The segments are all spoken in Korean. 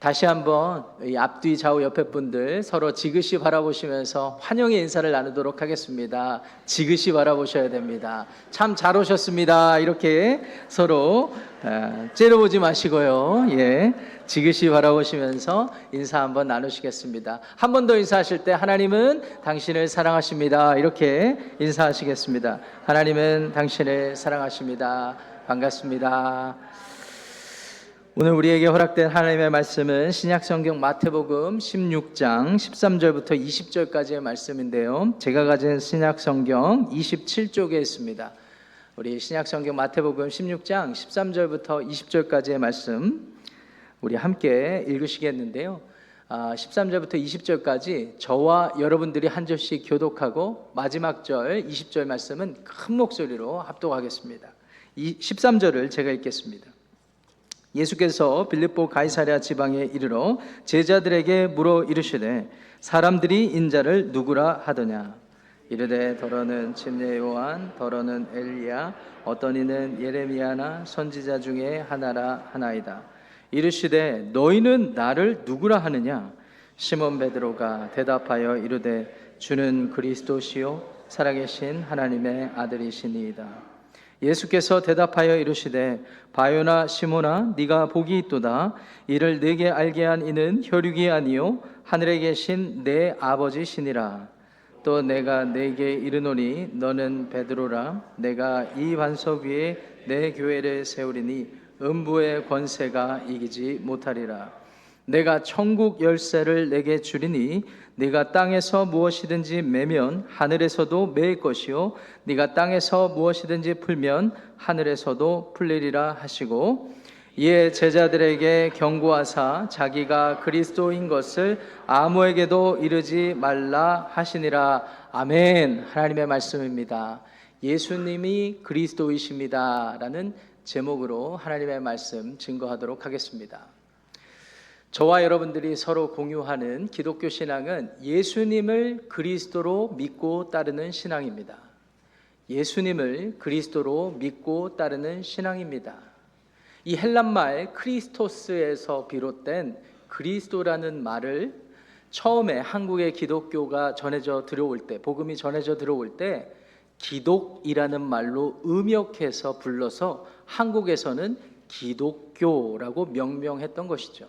다시 한번 이 앞뒤 좌우 옆에 분들 서로 지그시 바라보시면서 환영의 인사를 나누도록 하겠습니다. 지그시 바라보셔야 됩니다. 참 잘 오셨습니다. 이렇게 서로 째려보지 마시고요. 예, 지그시 바라보시면서 인사 한번 나누시겠습니다. 한 번 더 인사하실 때 하나님은 당신을 사랑하십니다. 이렇게 인사하시겠습니다. 하나님은 당신을 사랑하십니다. 반갑습니다. 오늘 우리에게 허락된 하나님의 말씀은 신약성경 마태복음 16장 13절부터 20절까지의 말씀인데요, 제가 가진 신약성경 27쪽에 있습니다. 우리 신약성경 마태복음 16장 13절부터 20절까지의 말씀 우리 함께 읽으시겠는데요, 13절부터 20절까지 저와 여러분들이 한 절씩 교독하고 마지막 절 20절 말씀은 큰 목소리로 합독하겠습니다. 13절을 제가 읽겠습니다. 예수께서 빌립보 가이사랴 지방에 이르러 제자들에게 물어 이르시되 사람들이 인자를 누구라 하더냐. 이르되 더러는 침례 요한, 더러는 엘리야, 어떤 이는 예레미야나 선지자 중에 하나라 하나이다. 이르시되 너희는 나를 누구라 하느냐. 시몬 베드로가 대답하여 이르되 주는 그리스도시요 살아계신 하나님의 아들이시니이다. 예수께서 대답하여 이르시되 바요나 시몬아, 네가 복이 있도다. 이를 네게 알게 한 이는 혈육이 아니요 하늘에 계신 내 아버지시니라. 또 내가 네게 이르노니 너는 베드로라. 내가 이 반석 위에 내 교회를 세우리니 음부의 권세가 이기지 못하리라. 내가 천국 열쇠를 내게 주리니 네가 땅에서 무엇이든지 매면 하늘에서도 매일 것이요 네가 땅에서 무엇이든지 풀면 하늘에서도 풀리리라 하시고, 이에 제자들에게 경고하사 자기가 그리스도인 것을 아무에게도 이르지 말라 하시니라. 아멘. 하나님의 말씀입니다. 예수님이 그리스도이십니다 라는 제목으로 하나님의 말씀 증거하도록 하겠습니다. 저와 여러분들이 서로 공유하는 기독교 신앙은 예수님을 그리스도로 믿고 따르는 신앙입니다. 예수님을 그리스도로 믿고 따르는 신앙입니다. 이 헬란말 크리스토스에서 비롯된 그리스도라는 말을 처음에 한국의 기독교가 전해져 들어올 때, 복음이 전해져 들어올 때 기독이라는 말로 음역해서 불러서 한국에서는 기독교라고 명명했던 것이죠.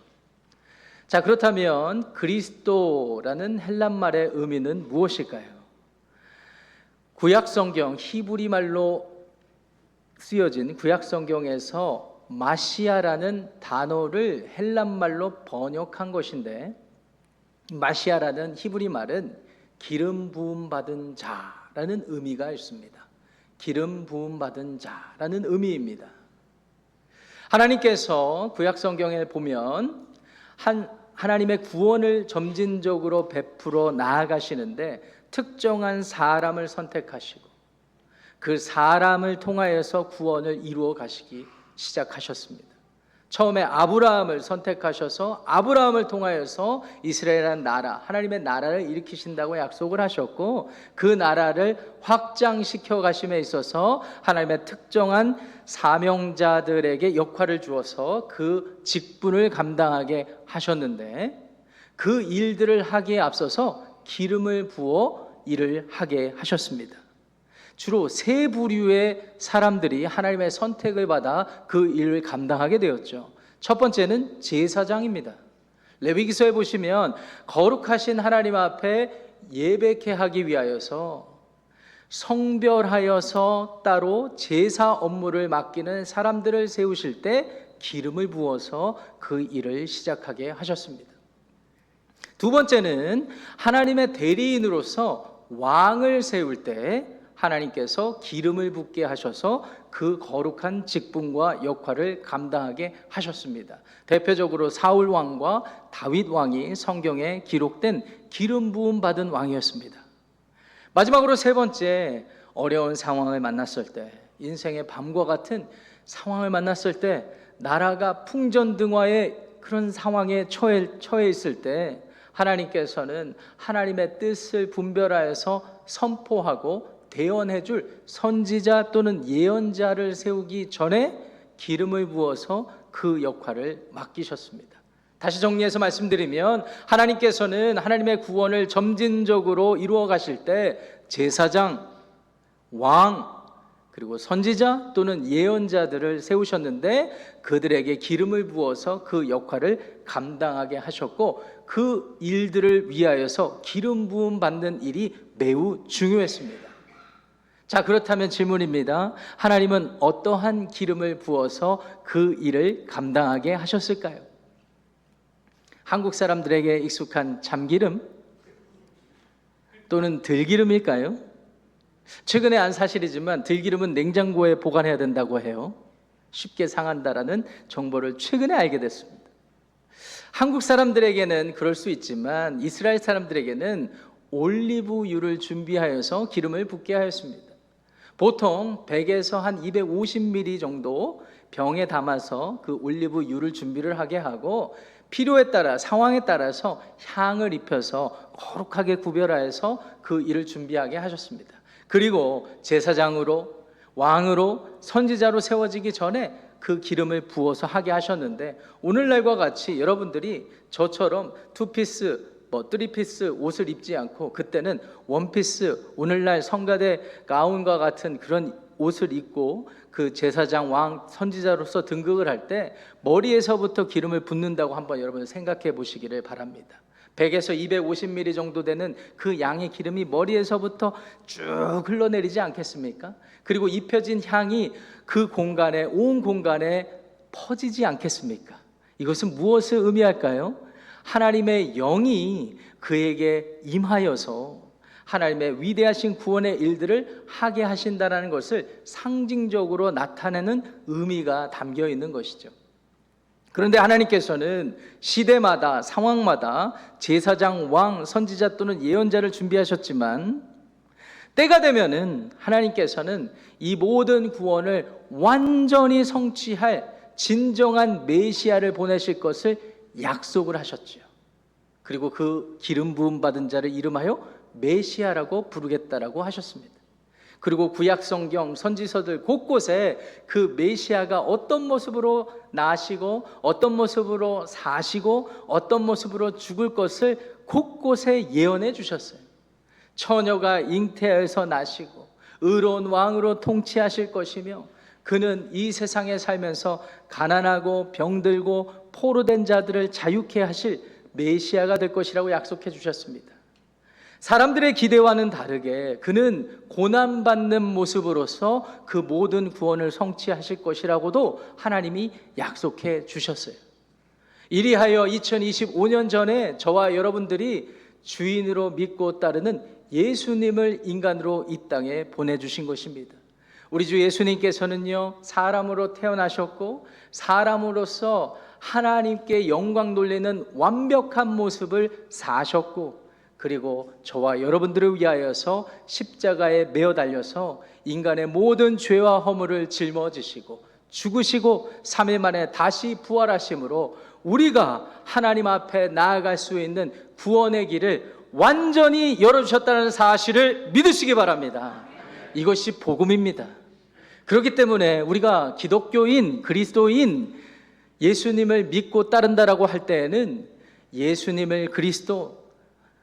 자, 그렇다면 그리스도라는 헬란말의 의미는 무엇일까요? 구약성경 히브리 말로 쓰여진 구약성경에서 마시아라는 단어를 헬란말로 번역한 것인데, 마시아라는 히브리 말은 기름 부음 받은 자라는 의미가 있습니다. 기름 부음 받은 자라는 의미입니다. 하나님께서 구약성경에 보면 하나님의 구원을 점진적으로 베풀어 나아가시는데 특정한 사람을 선택하시고 그 사람을 통하여서 구원을 이루어 가시기 시작하셨습니다. 처음에 아브라함을 선택하셔서 아브라함을 통하여서 이스라엘이라는 나라, 하나님의 나라를 일으키신다고 약속을 하셨고, 그 나라를 확장시켜 가심에 있어서 하나님의 특정한 사명자들에게 역할을 주어서 그 직분을 감당하게 하셨는데, 그 일들을 하기에 앞서서 기름을 부어 일을 하게 하셨습니다. 주로 세 부류의 사람들이 하나님의 선택을 받아 그 일을 감당하게 되었죠. 첫 번째는 제사장입니다. 레위기서에 보시면 거룩하신 하나님 앞에 예배케 하기 위하여서 성별하여서 따로 제사 업무를 맡기는 사람들을 세우실 때 기름을 부어서 그 일을 시작하게 하셨습니다. 두 번째는 하나님의 대리인으로서 왕을 세울 때 하나님께서 기름을 붓게 하셔서 그 거룩한 직분과 역할을 감당하게 하셨습니다. 대표적으로 사울 왕과 다윗 왕이 성경에 기록된 기름 부음 받은 왕이었습니다. 마지막으로 세 번째, 어려운 상황을 만났을 때, 인생의 밤과 같은 상황을 만났을 때, 나라가 풍전등화의 그런 상황에 처해 있을 때 하나님께서는 하나님의 뜻을 분별하여서 선포하고 대언해줄 선지자 또는 예언자를 세우기 전에 기름을 부어서 그 역할을 맡기셨습니다. 다시 정리해서 말씀드리면 하나님께서는 하나님의 구원을 점진적으로 이루어 가실 때 제사장, 왕, 그리고 선지자 또는 예언자들을 세우셨는데 그들에게 기름을 부어서 그 역할을 감당하게 하셨고 그 일들을 위하여서 기름 부음 받는 일이 매우 중요했습니다. 자, 그렇다면 질문입니다. 하나님은 어떠한 기름을 부어서 그 일을 감당하게 하셨을까요? 한국 사람들에게 익숙한 참기름 또는 들기름일까요? 최근에 안 사실이지만 들기름은 냉장고에 보관해야 된다고 해요. 쉽게 상한다라는 정보를 최근에 알게 됐습니다. 한국 사람들에게는 그럴 수 있지만 이스라엘 사람들에게는 올리브유를 준비하여서 기름을 붓게 하였습니다. 보통 100에서 한 250ml 정도 병에 담아서 그 올리브유를 준비를 하게 하고 필요에 따라 상황에 따라서 향을 입혀서 거룩하게 구별하여서 그 일을 준비하게 하셨습니다. 그리고 제사장으로 왕으로 선지자로 세워지기 전에 그 기름을 부어서 하게 하셨는데 오늘날과 같이 여러분들이 저처럼 투피스, 쓰리피스 옷을 입지 않고 그때는 원피스, 오늘날 성가대 가운과 같은 그런 옷을 입고 그 제사장, 왕, 선지자로서 등극을 할 때 머리에서부터 기름을 붓는다고 한번 여러분 생각해 보시기를 바랍니다. 100에서 250ml 정도 되는 그 양의 기름이 머리에서부터 쭉 흘러내리지 않겠습니까? 그리고 입혀진 향이 그 공간에, 온 공간에 퍼지지 않겠습니까? 이것은 무엇을 의미할까요? 하나님의 영이 그에게 임하여서 하나님의 위대하신 구원의 일들을 하게 하신다는 것을 상징적으로 나타내는 의미가 담겨 있는 것이죠. 그런데 하나님께서는 시대마다 상황마다 제사장, 왕, 선지자 또는 예언자를 준비하셨지만 때가 되면은 하나님께서는 이 모든 구원을 완전히 성취할 진정한 메시아를 보내실 것을 약속을 하셨죠. 그리고 그 기름 부음 받은 자를 이름하여 메시아라고 부르겠다라고 하셨습니다. 그리고 구약 성경 선지서들 곳곳에 그 메시아가 어떤 모습으로 나시고 어떤 모습으로 사시고 어떤 모습으로 죽을 것을 곳곳에 예언해 주셨어요. 처녀가 잉태에서 나시고 의로운 왕으로 통치하실 것이며 그는 이 세상에 살면서 가난하고 병들고 포로된 자들을 자유케 하실 메시아가 될 것이라고 약속해 주셨습니다. 사람들의 기대와는 다르게 그는 고난받는 모습으로서 그 모든 구원을 성취하실 것이라고도 하나님이 약속해 주셨어요. 이리하여 2025년 전에 저와 여러분들이 주인으로 믿고 따르는 예수님을 인간으로 이 땅에 보내주신 것입니다. 우리 주 예수님께서는요, 사람으로 태어나셨고 사람으로서 하나님께 영광 돌리는 완벽한 모습을 사셨고 그리고 저와 여러분들을 위하여서 십자가에 매어 달려서 인간의 모든 죄와 허물을 짊어지시고 죽으시고 3일 만에 다시 부활하심으로 우리가 하나님 앞에 나아갈 수 있는 구원의 길을 완전히 열어주셨다는 사실을 믿으시기 바랍니다. 이것이 복음입니다. 그렇기 때문에 우리가 기독교인, 그리스도인, 예수님을 믿고 따른다라고 할 때에는 예수님을 그리스도,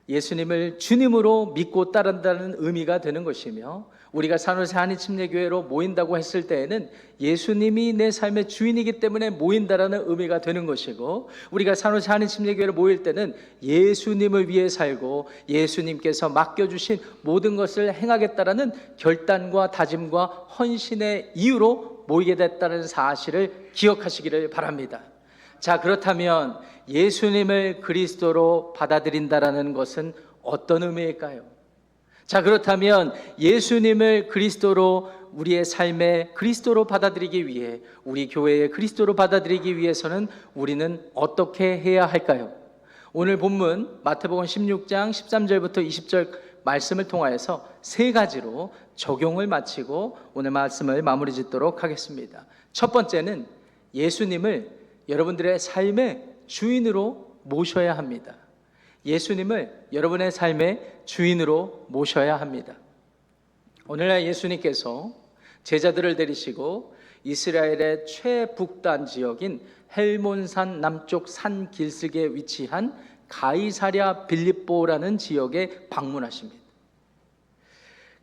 예수님을 주님으로 믿고 따른다는 의미가 되는 것이며 우리가 산호세 한인침례교회로 모인다고 했을 때에는 예수님이 내 삶의 주인이기 때문에 모인다라는 의미가 되는 것이고 우리가 산호세 한인침례교회로 모일 때는 예수님을 위해 살고 예수님께서 맡겨주신 모든 것을 행하겠다라는 결단과 다짐과 헌신의 이유로 모이게 됐다는 사실을 기억하시기를 바랍니다. 자, 그렇다면 예수님을 그리스도로 받아들인다라는 것은 어떤 의미일까요? 자, 그렇다면 예수님을 그리스도로 우리의 삶에 그리스도로 받아들이기 위해 우리 교회에 그리스도로 받아들이기 위해서는 우리는 어떻게 해야 할까요? 오늘 본문 마태복음 16장 13절부터 20절 말씀을 통하여서 세 가지로 적용을 마치고 오늘 말씀을 마무리 짓도록 하겠습니다. 첫 번째는 예수님을 여러분들의 삶의 주인으로 모셔야 합니다. 예수님을 여러분의 삶의 주인으로 모셔야 합니다. 오늘날 예수님께서 제자들을 데리시고 이스라엘의 최북단 지역인 헬몬산 남쪽 산 길목에 위치한 가이사랴 빌립보라는 지역에 방문하십니다.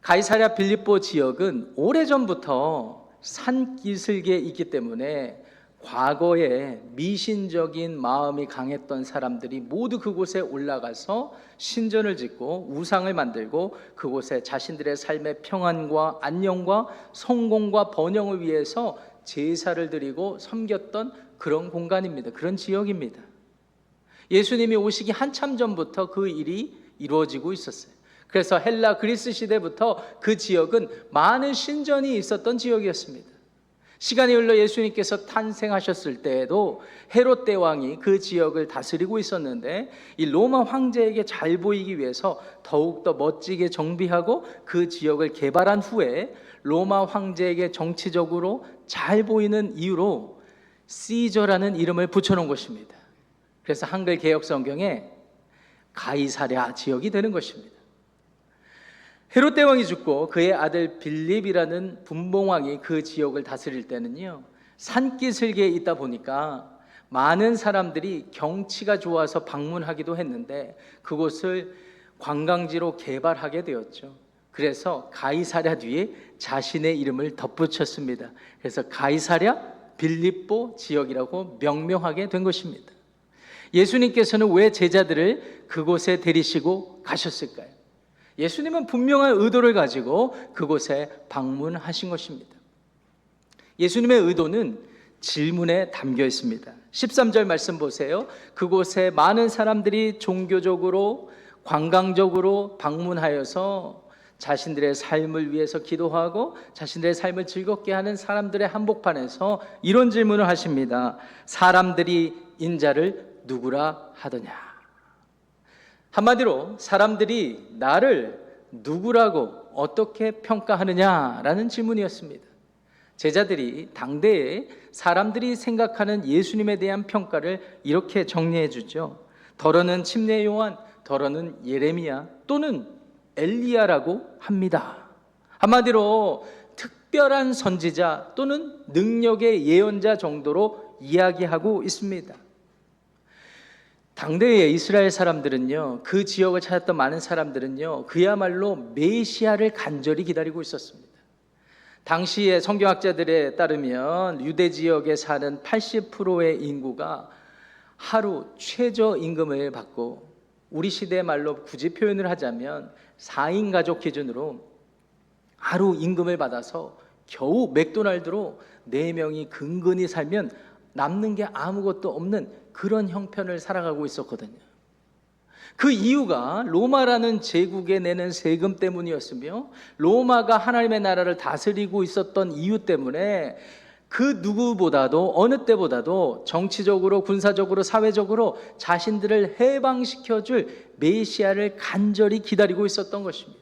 가이사랴 빌립보 지역은 오래전부터 산 길목에 있기 때문에 과거에 미신적인 마음이 강했던 사람들이 모두 그곳에 올라가서 신전을 짓고 우상을 만들고 그곳에 자신들의 삶의 평안과 안녕과 성공과 번영을 위해서 제사를 드리고 섬겼던 그런 공간입니다. 그런 지역입니다. 예수님이 오시기 한참 전부터 그 일이 이루어지고 있었어요. 그래서 헬라 그리스 시대부터 그 지역은 많은 신전이 있었던 지역이었습니다. 시간이 흘러 예수님께서 탄생하셨을 때에도 헤롯 대왕이 그 지역을 다스리고 있었는데 이 로마 황제에게 잘 보이기 위해서 더욱더 멋지게 정비하고 그 지역을 개발한 후에 로마 황제에게 정치적으로 잘 보이는 이유로 시저라는 이름을 붙여놓은 것입니다. 그래서 한글 개역 성경에 가이사랴 지역이 되는 것입니다. 헤롯 대왕이 죽고 그의 아들 빌립이라는 분봉왕이 그 지역을 다스릴 때는요, 산기슭에 있다 보니까 많은 사람들이 경치가 좋아서 방문하기도 했는데 그곳을 관광지로 개발하게 되었죠. 그래서 가이사랴 뒤에 자신의 이름을 덧붙였습니다. 그래서 가이사랴 빌립보 지역이라고 명명하게 된 것입니다. 예수님께서는 왜 제자들을 그곳에 데리시고 가셨을까요? 예수님은 분명한 의도를 가지고 그곳에 방문하신 것입니다. 예수님의 의도는 질문에 담겨 있습니다. 13절 말씀 보세요. 그곳에 많은 사람들이 종교적으로 관광적으로 방문하여서 자신들의 삶을 위해서 기도하고 자신들의 삶을 즐겁게 하는 사람들의 한복판에서 이런 질문을 하십니다. 사람들이 인자를 누구라 하더냐? 한마디로 사람들이 나를 누구라고 어떻게 평가하느냐라는 질문이었습니다. 제자들이 당대에 사람들이 생각하는 예수님에 대한 평가를 이렇게 정리해 주죠. 더러는 침례 요한, 더러는 예레미야 또는 엘리야라고 합니다. 한마디로 특별한 선지자 또는 능력의 예언자 정도로 이야기하고 있습니다. 당대의 이스라엘 사람들은요, 그 지역을 찾았던 많은 사람들은요, 그야말로 메시아를 간절히 기다리고 있었습니다. 당시의 성경학자들에 따르면 유대 지역에 사는 80%의 인구가 하루 최저임금을 받고 우리 시대 말로 굳이 표현을 하자면 4인 가족 기준으로 하루 임금을 받아서 겨우 맥도날드로 4명이 근근히 살면 남는 게 아무것도 없는 그런 형편을 살아가고 있었거든요. 그 이유가 로마라는 제국에 내는 세금 때문이었으며 로마가 하나님의 나라를 다스리고 있었던 이유 때문에 그 누구보다도 어느 때보다도 정치적으로 군사적으로 사회적으로 자신들을 해방시켜줄 메시아를 간절히 기다리고 있었던 것입니다.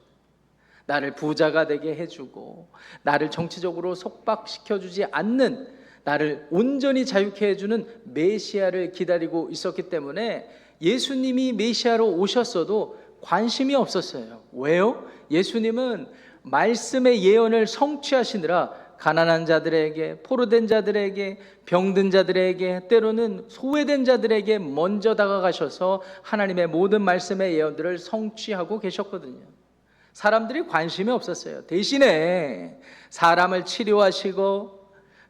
나를 부자가 되게 해주고 나를 정치적으로 속박시켜주지 않는, 나를 온전히 자유케 해주는 메시아를 기다리고 있었기 때문에 예수님이 메시아로 오셨어도 관심이 없었어요. 왜요? 예수님은 말씀의 예언을 성취하시느라 가난한 자들에게, 포로된 자들에게, 병든 자들에게, 때로는 소외된 자들에게 먼저 다가가셔서 하나님의 모든 말씀의 예언들을 성취하고 계셨거든요. 사람들이 관심이 없었어요. 대신에 사람을 치료하시고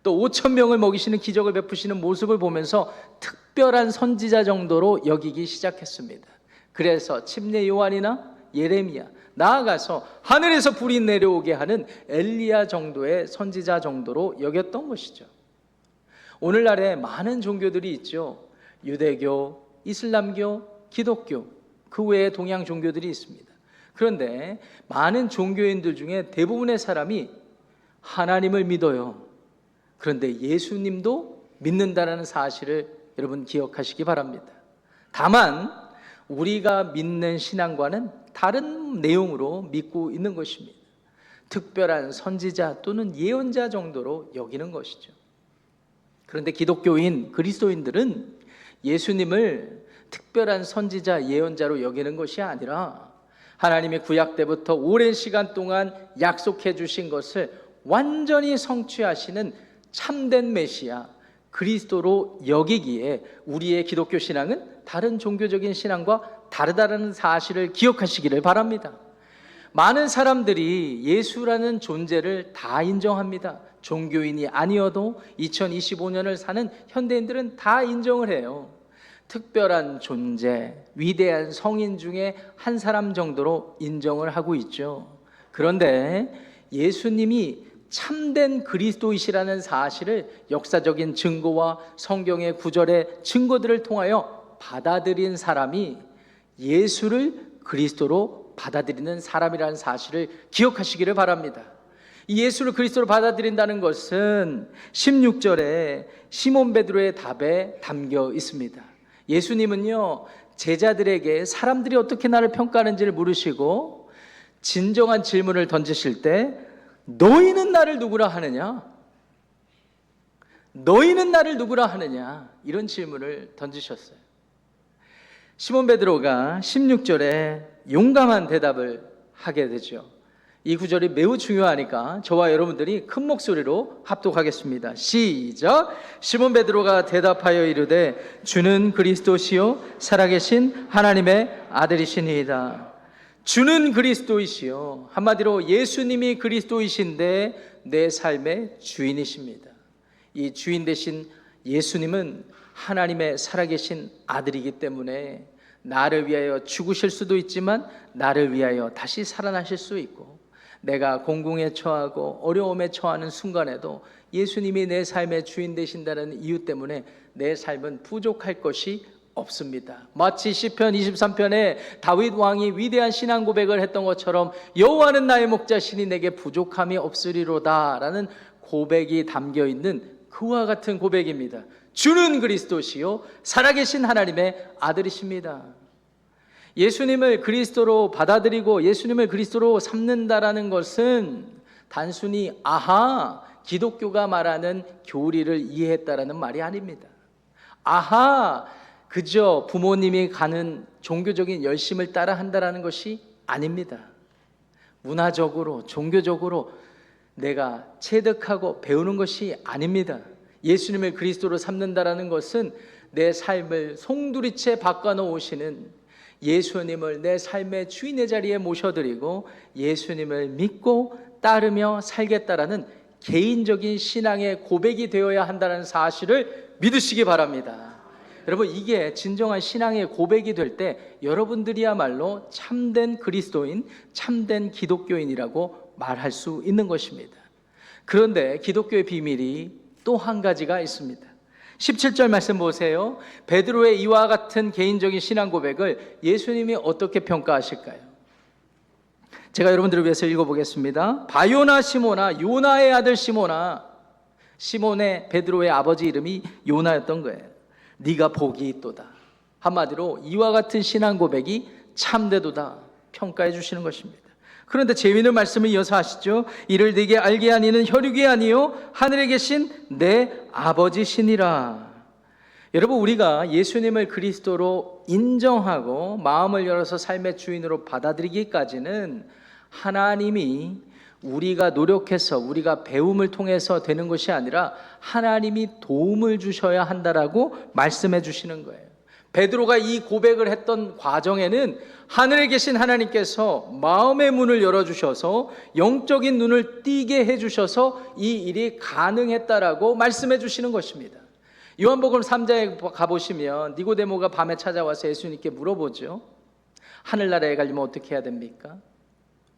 또 5,000명을 먹이시는 기적을 베푸시는 모습을 보면서 특별한 선지자 정도로 여기기 시작했습니다. 그래서 침례 요한이나 예레미야, 나아가서 하늘에서 불이 내려오게 하는 엘리야 정도의 선지자 정도로 여겼던 것이죠. 오늘날에 많은 종교들이 있죠. 유대교, 이슬람교, 기독교, 그 외에 동양 종교들이 있습니다. 그런데 많은 종교인들 중에 대부분의 사람이 하나님을 믿어요. 그런데 예수님도 믿는다는 사실을 여러분 기억하시기 바랍니다. 다만 우리가 믿는 신앙과는 다른 내용으로 믿고 있는 것입니다. 특별한 선지자 또는 예언자 정도로 여기는 것이죠. 그런데 기독교인, 그리스도인들은 예수님을 특별한 선지자, 예언자로 여기는 것이 아니라 하나님의 구약 때부터 오랜 시간 동안 약속해 주신 것을 완전히 성취하시는 참된 메시아 그리스도로 여기기에 우리의 기독교 신앙은 다른 종교적인 신앙과 다르다는 사실을 기억하시기를 바랍니다. 많은 사람들이 예수라는 존재를 다 인정합니다. 종교인이 아니어도 2025년을 사는 현대인들은 다 인정을 해요. 특별한 존재, 위대한 성인 중에 한 사람 정도로 인정을 하고 있죠. 그런데 예수님이 참된 그리스도이시라는 사실을 역사적인 증거와 성경의 구절의 증거들을 통하여 받아들인 사람이 예수를 그리스도로 받아들이는 사람이라는 사실을 기억하시기를 바랍니다. 이 예수를 그리스도로 받아들인다는 것은 16절에 시몬 베드로의 답에 담겨 있습니다. 예수님은요, 제자들에게 사람들이 어떻게 나를 평가하는지를 물으시고 진정한 질문을 던지실 때 너희는 나를 누구라 하느냐? 너희는 나를 누구라 하느냐? 이런 질문을 던지셨어요. 시몬 베드로가 16절에 용감한 대답을 하게 되죠. 이 구절이 매우 중요하니까 저와 여러분들이 큰 목소리로 합독하겠습니다. 시작! 시몬 베드로가 대답하여 이르되 주는 그리스도시요 살아계신 하나님의 아들이시니이다. 주는 그리스도이시요, 한마디로 예수님이 그리스도이신데 내 삶의 주인이십니다. 이 주인 되신 예수님은 하나님의 살아계신 아들이기 때문에 나를 위하여 죽으실 수도 있지만 나를 위하여 다시 살아나실 수 있고, 내가 공공에 처하고 어려움에 처하는 순간에도 예수님이 내 삶의 주인 되신다는 이유 때문에 내 삶은 부족할 것이 없습니다. 마치 시편 23편에 다윗 왕이 위대한 신앙 고백을 했던 것처럼 여호와는 나의 목자시니 내게 부족함이 없으리로다 라는 고백이 담겨 있는 그와 같은 고백입니다. 주는 그리스도시요 살아계신 하나님의 아들이십니다. 예수님을 그리스도로 받아들이고 예수님을 그리스도로 삼는다라는 것은 단순히 아하 기독교가 말하는 교리를 이해했다라는 말이 아닙니다. 아하 그저 부모님이 가는 종교적인 열심을 따라 한다라는 것이 아닙니다. 문화적으로 종교적으로 내가 체득하고 배우는 것이 아닙니다. 예수님을 그리스도로 삼는다라는 것은 내 삶을 송두리째 바꿔놓으시는 예수님을 내 삶의 주인의 자리에 모셔드리고 예수님을 믿고 따르며 살겠다라는 개인적인 신앙의 고백이 되어야 한다는 사실을 믿으시기 바랍니다. 여러분, 이게 진정한 신앙의 고백이 될 때 여러분들이야말로 참된 그리스도인, 참된 기독교인이라고 말할 수 있는 것입니다. 그런데 기독교의 비밀이 또 한 가지가 있습니다. 17절 말씀 보세요. 베드로의 이와 같은 개인적인 신앙 고백을 예수님이 어떻게 평가하실까요? 제가 여러분들을 위해서 읽어보겠습니다. 바요나 시모나, 요나의 아들 시모나. 시몬의 베드로의 아버지 이름이 요나였던 거예요. 네가 복이 있도다. 한마디로 이와 같은 신앙 고백이 참되도다 평가해 주시는 것입니다. 그런데 재미있는 말씀을 이어서 하시죠. 이를 네게 알게 하니는 혈육이 아니요 하늘에 계신 내 아버지시니라. 여러분, 우리가 예수님을 그리스도로 인정하고 마음을 열어서 삶의 주인으로 받아들이기까지는 하나님이 우리가 노력해서 우리가 배움을 통해서 되는 것이 아니라 하나님이 도움을 주셔야 한다라고 말씀해 주시는 거예요. 베드로가 이 고백을 했던 과정에는 하늘에 계신 하나님께서 마음의 문을 열어주셔서 영적인 눈을 띄게 해주셔서 이 일이 가능했다라고 말씀해 주시는 것입니다. 요한복음 3장에 가보시면 니고데모가 밤에 찾아와서 예수님께 물어보죠. 하늘나라에 가려면 어떻게 해야 됩니까?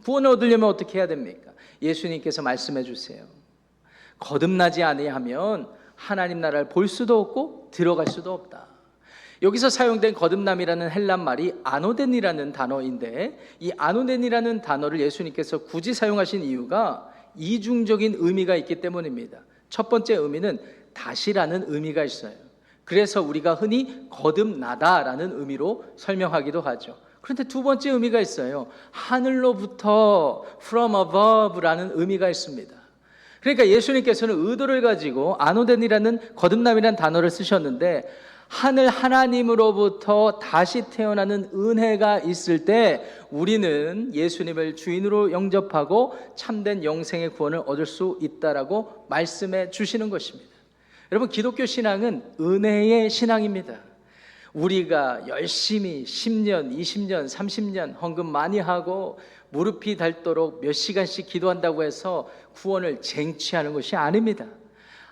구원을 얻으려면 어떻게 해야 됩니까? 예수님께서 말씀해 주세요. 거듭나지 아니하면 하나님 나라를 볼 수도 없고 들어갈 수도 없다. 여기서 사용된 거듭남이라는 헬란 말이 아노덴이라는 단어인데, 이 아노덴이라는 단어를 예수님께서 굳이 사용하신 이유가 이중적인 의미가 있기 때문입니다. 첫 번째 의미는 다시라는 의미가 있어요. 그래서 우리가 흔히 거듭나다라는 의미로 설명하기도 하죠. 그런데 두 번째 의미가 있어요. 하늘로부터, from above라는 의미가 있습니다. 그러니까 예수님께서는 의도를 가지고 아노덴이라는 거듭남이라는 단어를 쓰셨는데, 하늘 하나님으로부터 다시 태어나는 은혜가 있을 때 우리는 예수님을 주인으로 영접하고 참된 영생의 구원을 얻을 수 있다라고 말씀해 주시는 것입니다. 여러분, 기독교 신앙은 은혜의 신앙입니다. 우리가 열심히 10년, 20년, 30년 헌금 많이 하고 무릎이 닳도록 몇 시간씩 기도한다고 해서 구원을 쟁취하는 것이 아닙니다.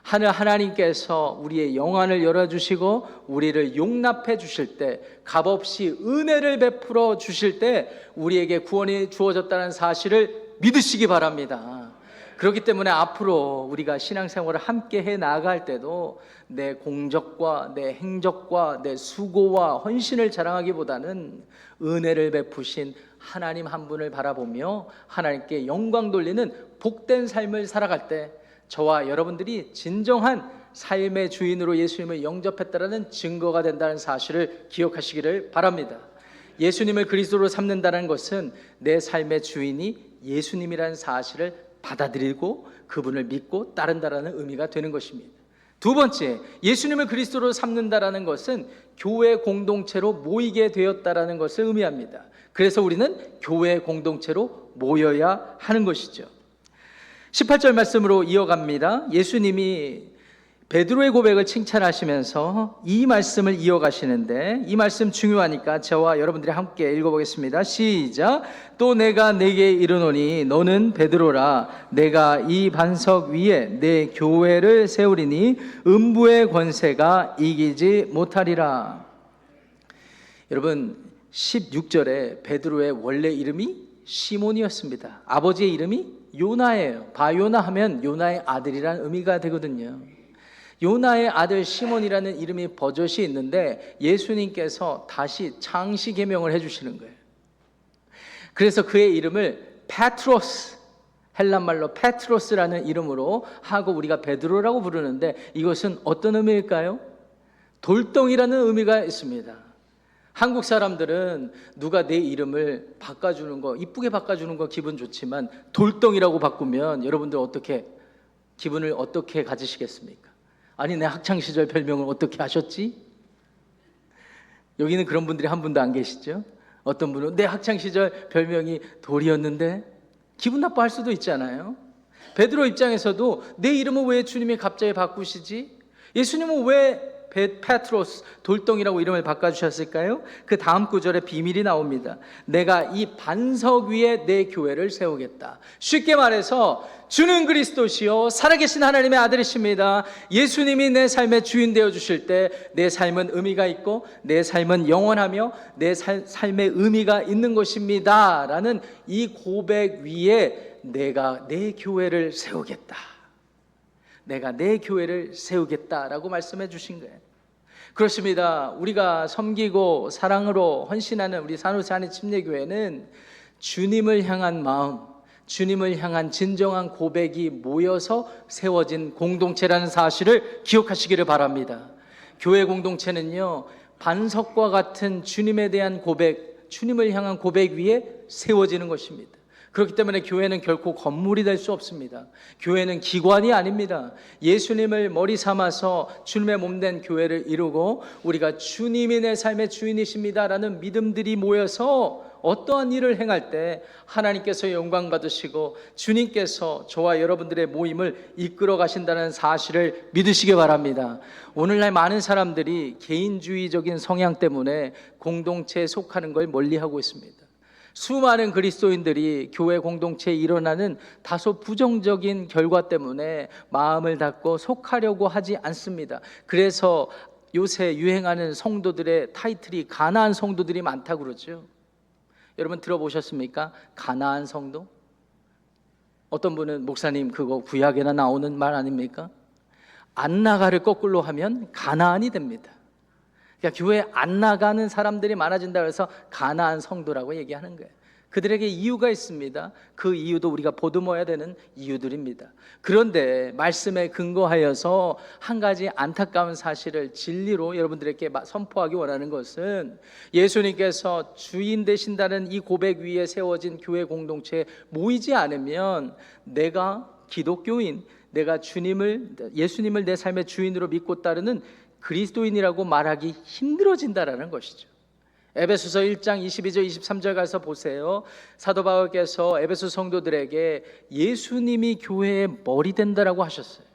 하늘 하나님께서 우리의 영안을 열어주시고 우리를 용납해 주실 때, 값없이 은혜를 베풀어 주실 때 우리에게 구원이 주어졌다는 사실을 믿으시기 바랍니다. 그렇기 때문에 앞으로 우리가 신앙생활을 함께 해 나갈 때도 내 공적과 내 행적과 내 수고와 헌신을 자랑하기보다는 은혜를 베푸신 하나님 한 분을 바라보며 하나님께 영광 돌리는 복된 삶을 살아갈 때 저와 여러분들이 진정한 삶의 주인으로 예수님을 영접했다는 증거가 된다는 사실을 기억하시기를 바랍니다. 예수님을 그리스도로 삼는다는 것은 내 삶의 주인이 예수님이라는 사실을 받아들이고 그분을 믿고 따른다라는 의미가 되는 것입니다. 두 번째, 예수님을 그리스도로 삼는다라는 것은 교회 공동체로 모이게 되었다라는 것을 의미합니다. 그래서 우리는 교회 공동체로 모여야 하는 것이죠. 18절 말씀으로 이어갑니다. 예수님이 베드로의 고백을 칭찬하시면서 이 말씀을 이어가시는데, 이 말씀 중요하니까 저와 여러분들이 함께 읽어보겠습니다. 시작. 또 내가 네게 이르노니 너는 베드로라. 내가 이 반석 위에 내 교회를 세우리니 음부의 권세가 이기지 못하리라. 여러분, 16절에 베드로의 원래 이름이 시몬이었습니다. 아버지의 이름이 요나예요. 바요나 하면 요나의 아들이라는 의미가 되거든요. 요나의 아들 시몬이라는 이름이 버젓이 있는데 예수님께서 다시 창시 계명을 해주시는 거예요. 그래서 그의 이름을 페트로스, 헬란말로 페트로스라는 이름으로 하고 우리가 베드로라고 부르는데, 이것은 어떤 의미일까요? 돌덩이라는 의미가 있습니다. 한국 사람들은 누가 내 이름을 바꿔주는 거, 이쁘게 바꿔주는 거 기분 좋지만 돌덩이라고 바꾸면 여러분들 기분을 어떻게 가지시겠습니까? 아니, 내 학창시절 별명을 어떻게 하셨지? 여기는 그런 분들이 한 분도 안 계시죠? 어떤 분은 내 학창시절 별명이 돌이었는데, 기분 나빠할 수도 있잖아요. 베드로 입장에서도 내 이름을 왜 주님이 갑자기 바꾸시지? 예수님은 왜 페트로스, 돌덩이라고 이름을 바꿔주셨을까요? 그 다음 구절에 비밀이 나옵니다. 내가 이 반석 위에 내 교회를 세우겠다. 쉽게 말해서 주는 그리스도시요 살아계신 하나님의 아들이십니다. 예수님이 내 삶의 주인 되어주실 때 내 삶은 의미가 있고 내 삶은 영원하며 내 삶의 의미가 있는 것입니다 라는 이 고백 위에 내가 내 교회를 세우겠다. 내가 내 교회를 세우겠다라고 말씀해 주신 거예요. 그렇습니다. 우리가 섬기고 사랑으로 헌신하는 우리 산호세 한인 침례교회는 주님을 향한 마음, 주님을 향한 진정한 고백이 모여서 세워진 공동체라는 사실을 기억하시기를 바랍니다. 교회 공동체는요, 반석과 같은 주님에 대한 고백, 주님을 향한 고백 위에 세워지는 것입니다. 그렇기 때문에 교회는 결코 건물이 될 수 없습니다. 교회는 기관이 아닙니다. 예수님을 머리 삼아서 주님의 몸된 교회를 이루고 우리가 주님이 내 삶의 주인이십니다라는 믿음들이 모여서 어떠한 일을 행할 때 하나님께서 영광 받으시고 주님께서 저와 여러분들의 모임을 이끌어 가신다는 사실을 믿으시기 바랍니다. 오늘날 많은 사람들이 개인주의적인 성향 때문에 공동체에 속하는 걸 멀리하고 있습니다. 수많은 그리스도인들이 교회 공동체에 일어나는 다소 부정적인 결과 때문에 마음을 닫고 속하려고 하지 않습니다. 그래서 요새 유행하는 성도들의 타이틀이 가나안 성도들이 많다고 그러죠. 여러분 들어보셨습니까? 가나안 성도? 어떤 분은 목사님 그거 구약에나 나오는 말 아닙니까? 안 나가를 거꾸로 하면 가나안이 됩니다. 그러니까 교회에 안 나가는 사람들이 많아진다 해서 가나안 성도라고 얘기하는 거예요. 그들에게 이유가 있습니다. 그 이유도 우리가 보듬어야 되는 이유들입니다. 그런데 말씀에 근거하여서 한 가지 안타까운 사실을 진리로 여러분들에게 선포하기 원하는 것은 예수님께서 주인 되신다는 이 고백 위에 세워진 교회 공동체에 모이지 않으면 내가 기독교인, 내가 예수님을 내 삶의 주인으로 믿고 따르는 그리스도인이라고 말하기 힘들어진다라는 것이죠. 에베소서 1장 22절 23절 가서 보세요. 사도 바울께서 에베소 성도들에게 예수님이 교회의 머리 된다라고 하셨어요.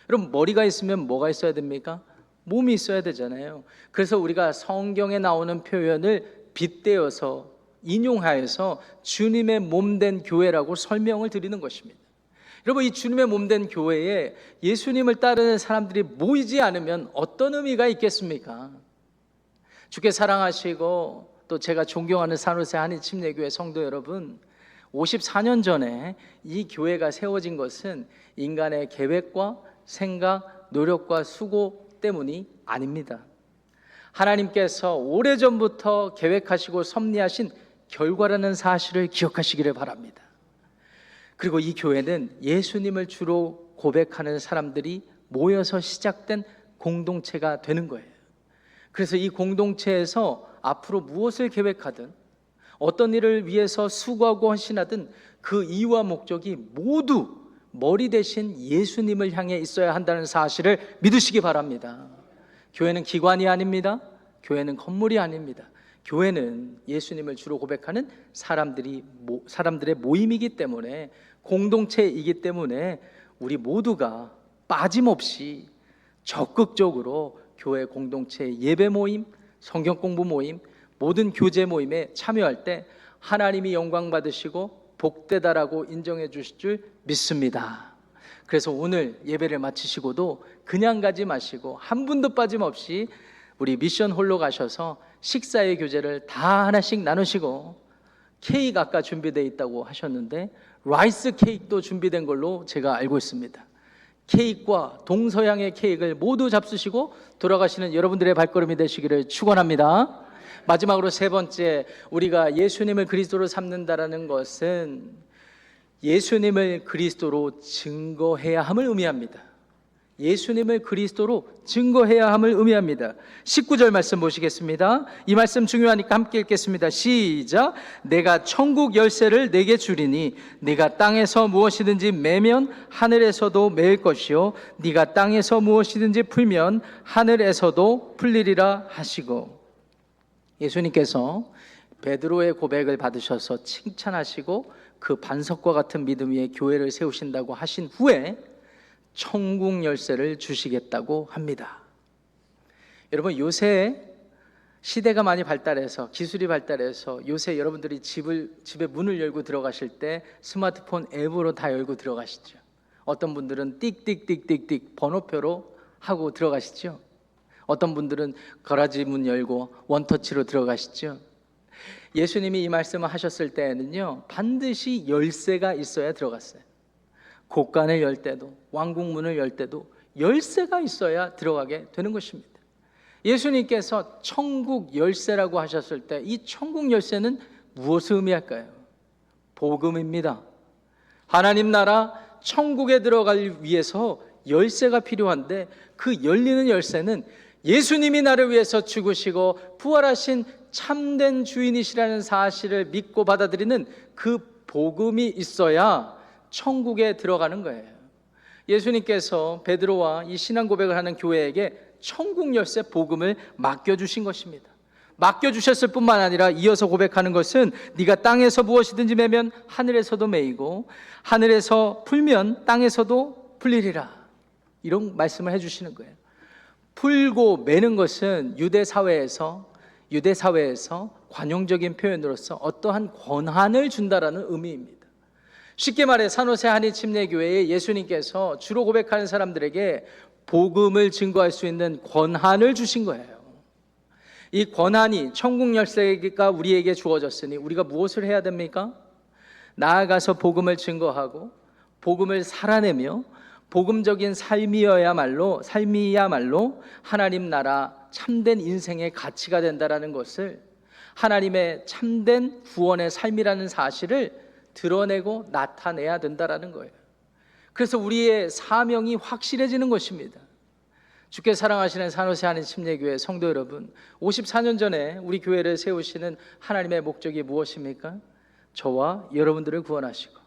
그럼 머리가 있으면 뭐가 있어야 됩니까? 몸이 있어야 되잖아요. 그래서 우리가 성경에 나오는 표현을 빗대어서 인용하여서 주님의 몸된 교회라고 설명을 드리는 것입니다. 여러분, 이 주님의 몸된 교회에 예수님을 따르는 사람들이 모이지 않으면 어떤 의미가 있겠습니까? 주께 사랑하시고 또 제가 존경하는 산호세 한인침례교회 성도 여러분, 54년 전에 이 교회가 세워진 것은 인간의 계획과 생각, 노력과 수고 때문이 아닙니다. 하나님께서 오래전부터 계획하시고 섭리하신 결과라는 사실을 기억하시기를 바랍니다. 그리고 이 교회는 예수님을 주로 고백하는 사람들이 모여서 시작된 공동체가 되는 거예요. 그래서 이 공동체에서 앞으로 무엇을 계획하든 어떤 일을 위해서 수고하고 헌신하든 그 이유와 목적이 모두 머리 대신 예수님을 향해 있어야 한다는 사실을 믿으시기 바랍니다. 교회는 기관이 아닙니다. 교회는 건물이 아닙니다. 교회는 예수님을 주로 고백하는 사람들의 모임이기 때문에, 공동체이기 때문에 우리 모두가 빠짐없이 적극적으로 교회 공동체 예배 모임, 성경 공부 모임, 모든 교제 모임에 참여할 때 하나님이 영광 받으시고 복되다라고 인정해 주실 줄 믿습니다. 그래서 오늘 예배를 마치시고도 그냥 가지 마시고 한 분도 빠짐없이 우리 미션 홀로 가셔서 식사의 교제를 다 하나씩 나누시고, 케이크 아까 준비되어 있다고 하셨는데 라이스 케이크도 준비된 걸로 제가 알고 있습니다. 케이크와 동서양의 케이크를 모두 잡수시고 돌아가시는 여러분들의 발걸음이 되시기를 축원합니다. 마지막으로 세 번째, 우리가 예수님을 그리스도로 삼는다라는 것은 예수님을 그리스도로 증거해야 함을 의미합니다. 예수님을 그리스도로 증거해야 함을 의미합니다. 19절 말씀 보시겠습니다. 이 말씀 중요하니까 함께 읽겠습니다. 시작. 내가 천국 열쇠를 내게 주리니 네가 땅에서 무엇이든지 매면 하늘에서도 매일 것이요 네가 땅에서 무엇이든지 풀면 하늘에서도 풀리리라 하시고, 예수님께서 베드로의 고백을 받으셔서 칭찬하시고 그 반석과 같은 믿음 위에 교회를 세우신다고 하신 후에 천국 열쇠를 주시겠다고 합니다. 여러분, 요새 시대가 많이 발달해서, 기술이 발달해서 요새 여러분들이 집에 문을 열고 들어가실 때 스마트폰 앱으로 다 열고 들어가시죠. 어떤 분들은 띡띡띡띡띡 번호표로 하고 들어가시죠. 어떤 분들은 거라지 문 열고 원터치로 들어가시죠. 예수님이 이 말씀을 하셨을 때에는요, 반드시 열쇠가 있어야 들어갔어요. 곳간을 열 때도, 왕궁문을 열 때도 열쇠가 있어야 들어가게 되는 것입니다. 예수님께서 천국 열쇠라고 하셨을 때 이 천국 열쇠는 무엇을 의미할까요? 복음입니다. 하나님 나라 천국에 들어가기 위해서 열쇠가 필요한데, 그 열리는 열쇠는 예수님이 나를 위해서 죽으시고 부활하신 참된 주인이시라는 사실을 믿고 받아들이는 그 복음이 있어야 천국에 들어가는 거예요. 예수님께서 베드로와 이 신앙 고백을 하는 교회에게 천국 열쇠 복음을 맡겨주신 것입니다. 맡겨주셨을 뿐만 아니라 이어서 고백하는 것은 네가 땅에서 무엇이든지 매면 하늘에서도 매이고 하늘에서 풀면 땅에서도 풀리리라, 이런 말씀을 해주시는 거예요. 풀고 매는 것은 유대 사회에서 관용적인 표현으로서 어떠한 권한을 준다라는 의미입니다. 쉽게 말해 산호세 한인침례교회에 예수님께서 주로 고백하는 사람들에게 복음을 증거할 수 있는 권한을 주신 거예요. 이 권한이, 천국 열쇠가 우리에게 주어졌으니 우리가 무엇을 해야 됩니까? 나아가서 복음을 증거하고 복음을 살아내며 복음적인 삶이야말로 하나님 나라 참된 인생의 가치가 된다라는 것을, 하나님의 참된 구원의 삶이라는 사실을 드러내고 나타내야 된다라는 거예요. 그래서 우리의 사명이 확실해지는 것입니다. 주께 사랑하시는 산호세 한인침례교회 성도 여러분, 54년 전에 우리 교회를 세우시는 하나님의 목적이 무엇입니까? 저와 여러분들을 구원하시고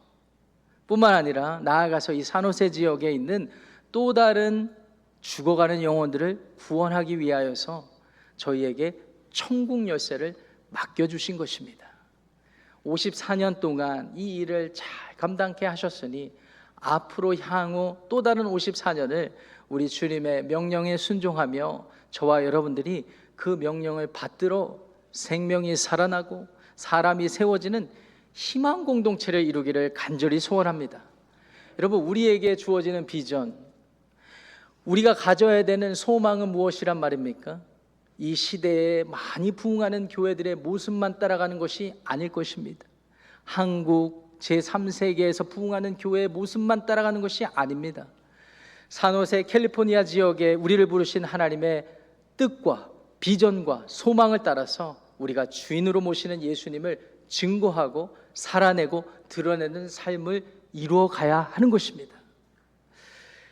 뿐만 아니라 나아가서 이 산호세 지역에 있는 또 다른 죽어가는 영혼들을 구원하기 위하여서 저희에게 천국 열쇠를 맡겨주신 것입니다. 54년 동안 이 일을 잘 감당케 하셨으니 앞으로 향후 또 다른 54년을 우리 주님의 명령에 순종하며 저와 여러분들이 그 명령을 받들어 생명이 살아나고 사람이 세워지는 희망 공동체를 이루기를 간절히 소원합니다. 여러분, 우리에게 주어지는 비전, 우리가 가져야 되는 소망은 무엇이란 말입니까? 이 시대에 많이 부흥하는 교회들의 모습만 따라가는 것이 아닐 것입니다. 한국 제3세계에서 부흥하는 교회의 모습만 따라가는 것이 아닙니다. 산호세 캘리포니아 지역에 우리를 부르신 하나님의 뜻과 비전과 소망을 따라서 우리가 주인으로 모시는 예수님을 증거하고 살아내고 드러내는 삶을 이루어 가야 하는 것입니다.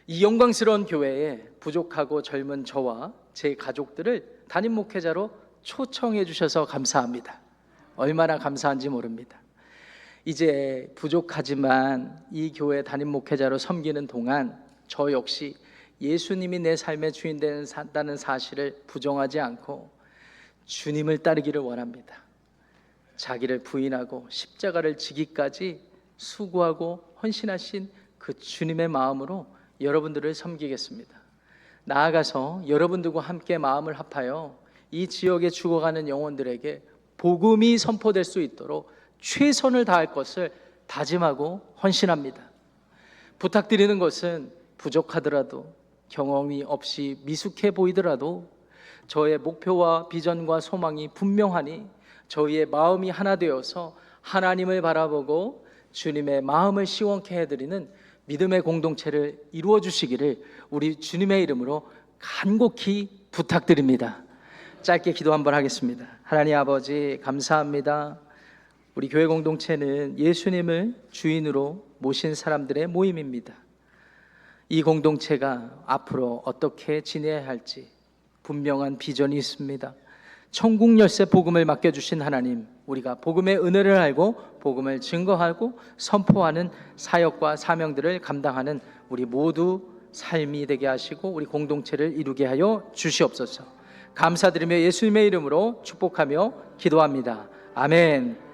이 영광스러운 교회에 부족하고 젊은 저와 제 가족들을 담임 목회자로 초청해 주셔서 감사합니다. 얼마나 감사한지 모릅니다. 이제 부족하지만 이 교회 담임 목회자로 섬기는 동안 저 역시 예수님이 내 삶의 주인 된다는 사실을 부정하지 않고 주님을 따르기를 원합니다. 자기를 부인하고 십자가를 지기까지 수고하고 헌신하신 그 주님의 마음으로 여러분들을 섬기겠습니다. 나아가서 여러분들과 함께 마음을 합하여 이 지역에 죽어가는 영혼들에게 복음이 선포될 수 있도록 최선을 다할 것을 다짐하고 헌신합니다. 부탁드리는 것은 부족하더라도 경험이 없이 미숙해 보이더라도 저의 목표와 비전과 소망이 분명하니 저희의 마음이 하나 되어서 하나님을 바라보고 주님의 마음을 시원케 해드리는 믿음의 공동체를 이루어 주시기를 우리 주님의 이름으로 간곡히 부탁드립니다. 짧게 기도 한번 하겠습니다. 하나님 아버지, 감사합니다. 우리 교회 공동체는 예수님을 주인으로 모신 사람들의 모임입니다. 이 공동체가 앞으로 어떻게 지내야 할지 분명한 비전이 있습니다. 천국 열쇠 복음을 맡겨주신 하나님, 우리가 복음의 은혜를 알고 복음을 증거하고 선포하는 사역과 사명들을 감당하는 우리 모두 삶이 되게 하시고 우리 공동체를 이루게 하여 주시옵소서. 감사드리며 예수님의 이름으로 축복하며 기도합니다. 아멘.